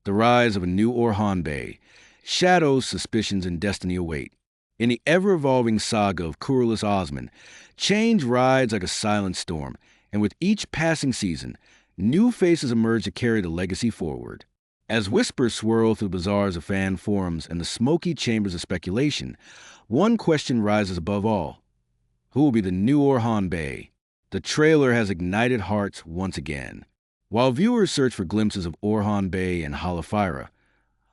The rise of a new Orhan Bey. Shadows, suspicions, and destiny await. In the ever-evolving saga of Kuruluş Osman, change rides like a silent storm, and with each passing season, new faces emerge to carry the legacy forward. As whispers swirl through the bazaars of fan forums and the smoky chambers of speculation, one question rises above all. Who will be the new Orhan Bey? The trailer has ignited hearts once again. While viewers search for glimpses of Orhan Bey and Halafira,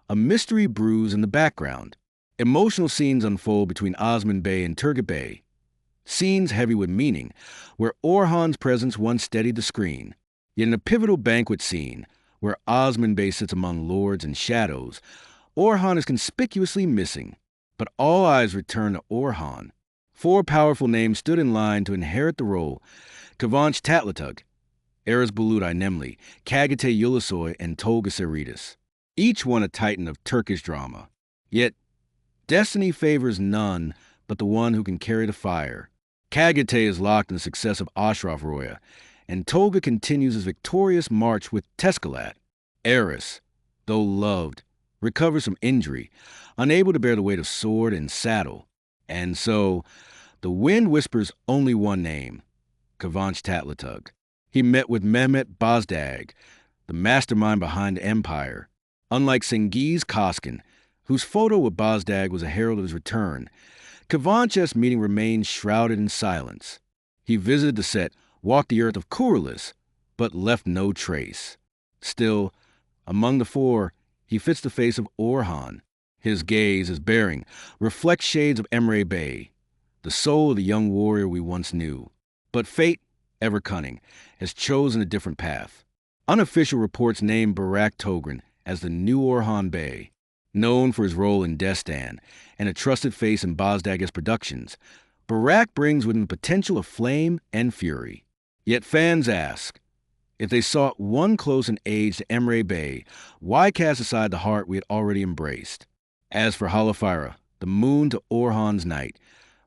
a mystery brews in the background. Emotional scenes unfold between Osman Bey and Turgut Bey. Scenes heavy with meaning, where Orhan's presence once steadied the screen. Yet in a pivotal banquet scene, where Osman Bey sits among lords and shadows, Orhan is conspicuously missing. But all eyes return to Orhan. Four powerful names stood in line to inherit the role: Kıvanç Tatlıtuğ, Aras Bulut Nemli, Kagate Ulusoy, and Tolga Seritis. Each one a titan of Turkish drama. Yet, destiny favors none but the one who can carry the fire. Kagate is locked in the success of Ashraf Roya, and Tolga continues his victorious march with Teskalat. Aras, though loved, recovers from injury, unable to bear the weight of sword and saddle. And so, the wind whispers only one name: Kıvanç Tatlıtuğ. He met with Mehmet Bozdag, the mastermind behind the empire. Unlike Cengiz Koskin, whose photo with Bozdag was a herald of his return, Kıvanç's meeting remains shrouded in silence. He visited the set, walked the earth of Kuruluş, but left no trace. Still, among the four, he fits the face of Orhan. His gaze, his bearing, reflects shades of Emre Bey, the soul of the young warrior we once knew. But fate, ever cunning, has chosen a different path. Unofficial reports name Burak Toğran as the new Orhan Bey. Known for his role in Destan and a trusted face in Bozdag's productions, Burak brings with him the potential of flame and fury. Yet fans ask, if they sought one close in age to Emre Bey, why cast aside the heart we had already embraced? As for Halafira, the moon to Orhan's night,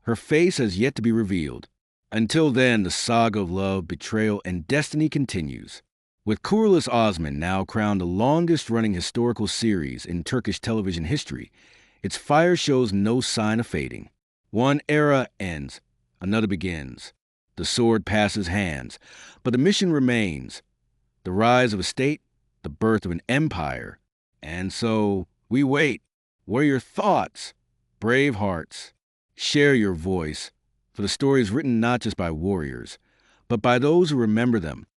her face has yet to be revealed. Until then, the saga of love, betrayal, and destiny continues. With Kuruluş Osman now crowned the longest-running historical series in Turkish television history, its fire shows no sign of fading. One era ends, another begins. The sword passes hands, but the mission remains. The rise of a state, the birth of an empire. And so, we wait. What are your thoughts? Brave hearts, share your voice, for the story is written not just by warriors, but by those who remember them,